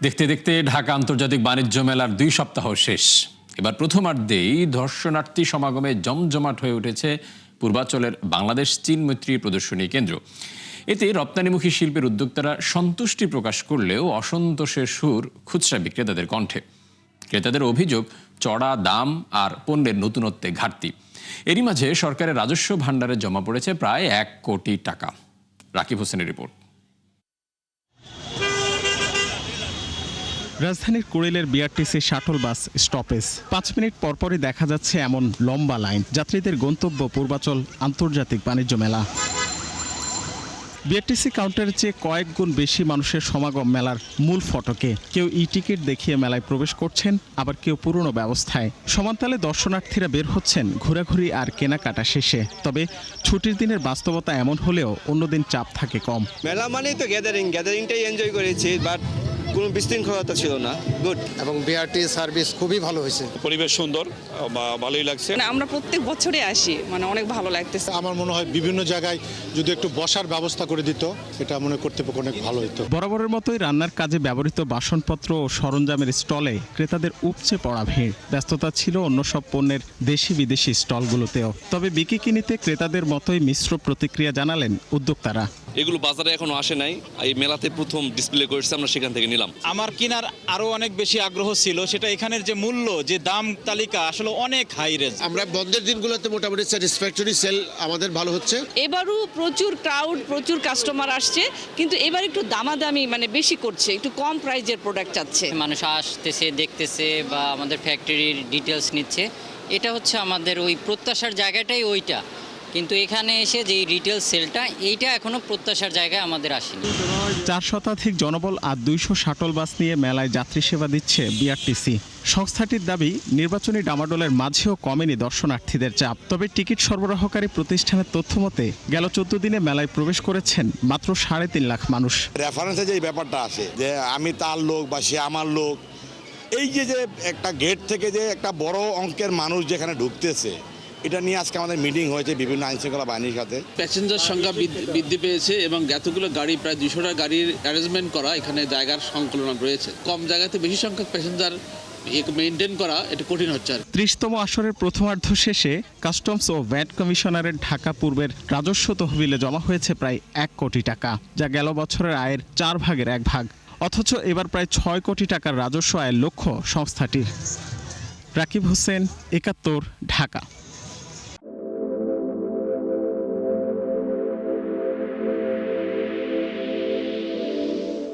দেখতে দেখতে ঢাকা আন্তর্জাতিক বাণিজ্য মেলার 2 সপ্তাহ শেষ। এবার প্রথমার্ধেই দর্শনার্থী সমাগমে জমজমাট হয়ে উঠেছে পূর্বাঞ্চলের বাংলাদেশ চীন মৈত্রী প্রদর্শনী কেন্দ্র। এতে রপ্তানিমুখী শিল্পের উদ্যোক্তারা সন্তুষ্টি প্রকাশ করলেও অসন্তোষের সুর খুচরা বিক্রেতাদের কণ্ঠে। ক্রেতাদের অভিযোগ চড়া দাম আর পণ্যের নতুনত্বে ঘাটতি। এরই মাঝে সরকারের রাজস্ব ভাণ্ডারে জমা পড়েছে প্রায় 1 কোটি টাকা। রাকিব হোসেনের রিপোর্ট। রাজধানীর কুড়িলের BRTC shuttle bus stoppage 5 minute পরপরই দেখা যাচ্ছে এমন লম্বা লাইন। যাত্রীদের গন্তব্য পূর্বাচল আন্তর্জাতিক বাণিজ্য মেলা। বিআরটিসি কাউন্টারের চেয়ে কয়েক গুণ বেশি মানুষের সমাগম মেলার মূল ফটকে। কেউ ই-টিকিট দেখিয়ে মেলায় প্রবেশ করছেন, আবার কেউ পুরনো ব্যবস্থায়। সমানতালে দর্শনার্থীরা বের হচ্ছেন ঘোরাঘুরি আর কেনাকাটা শেষে। তবে ছুটির দিনের বাস্তবতা এমন হলেও অন্যদিন চাপ থাকে কম। মেলা মানেই তো গ্যাদারিংটাই এনজয় করেছি, বাট কোনো বিশৃঙ্খলতা ছিল না। গুড। এবং বিআরটি সার্ভিস খুবই ভালো হয়েছে। পরিবেশ সুন্দর, ভালোই লাগছে। আমরা প্রত্যেক বছরে আসি, অনেক ভালো লাগতেছে। আমার মনে হয় বিভিন্ন জায়গায় যদি একটু বসার ব্যবস্থা করে দিত, এটা মনে কর্তৃপক্ষ অনেক ভালো হতো। বরাবরের মতোই রান্নার কাজে ব্যবহৃত বাসনপত্র ও সরঞ্জামের স্টলে ক্রেতাদের উপচে পড়া ভিড়। ব্যস্ততা ছিল অন্য সব পণ্যের দেশি বিদেশি স্টলগুলোতেও। তবে বিকিকিনিতে ক্রেতাদের মতোই মিশ্র প্রতিক্রিয়া জানালেন উদ্যোক্তারা। এগুলো বাজারে এখনো আসে নাই, এই মেলাতে প্রথম ডিসপ্লে করেছে, আমরা সেখান থেকে নিলাম। আমার কেনার আরো অনেক বেশি আগ্রহ ছিল, সেটা এখানের যে মূল্য, যে দাম তালিকা আসলে অনেক হাই রেঞ্জ। আমরা বন্ধের দিনগুলোতে মোটামুটি স্যাটিসফ্যাক্টরি সেল আমাদের ভালো হচ্ছে। এবারও প্রচুর ক্রাউড, প্রচুর কাস্টমার আসছে, কিন্তু এবার একটু দামাদামি বেশি করছে, একটু কম প্রাইজের প্রোডাক্ট চাচ্ছে। মানুষ আসতেছে, দেখতেছে বা আমাদের ফ্যাক্টরির ডিটেলস নিচ্ছে। এটা হচ্ছে আমাদের ওই প্রত্যাশার জায়গাটাই ওইটা, কিন্তু এখানে এসে যে রিটেল সেলটা এইটা এখনো প্রত্যাশার জায়গায় আমাদের আসেনি। 4 শতাধিক জনবল আর 200 শাটল বাস নিয়ে মেলায় যাত্রী সেবা দিচ্ছে বিআরটিসি। সংস্থাটির দাবি, নির্বাচনী ডামাডোলের মাঝেও কমেনি দর্শনার্থীদের চাপ। তবে টিকিট সরবরাহকারী প্রতিষ্ঠানের তথ্য মতে গেল 14 দিনে মেলায় প্রবেশ করেছেন মাত্র 3.5 লাখ মানুষ। রেফারেন্সে যে ব্যাপারটা আসে যে আমি তার লোক বা সে আমার লোক, এই যে একটা গেট থেকে যে একটা বড় অঙ্কের মানুষ যেখানে ঢুকতেছে, এটা নিয়ে আজকে আমাদের মিটিং হয়েছে বিভিন্ন আইনশৃঙ্খলা বাহিনীর সাথে। প্যাসেঞ্জার সংখ্যা বৃদ্ধি পেয়েছে এবং এতগুলো গাড়ি, প্রায় 200টা গাড়ির অ্যারেঞ্জমেন্ট করা, এখানে জায়গার সংকলন রয়েছে। কম জায়গাতে বেশি সংখ্যক প্যাসেঞ্জার মেনটেন করা এটা কঠিন হচ্ছে। 30তম আসরের প্রথমার্ধ শেষে কাস্টমস ও ভ্যাট কমিশনারের ঢাকা পূর্বের রাজস্ব তহবিলে জমা হয়েছে প্রায় 1 কোটি টাকা, যা গেল বছরের আয়ের 4 ভাগের 1 ভাগ। অথচ এবার প্রায় 6 কোটি টাকার রাজস্ব আয়ের লক্ষ্য সংস্থাটির। রাকিব হোসেন, 71, ঢাকা।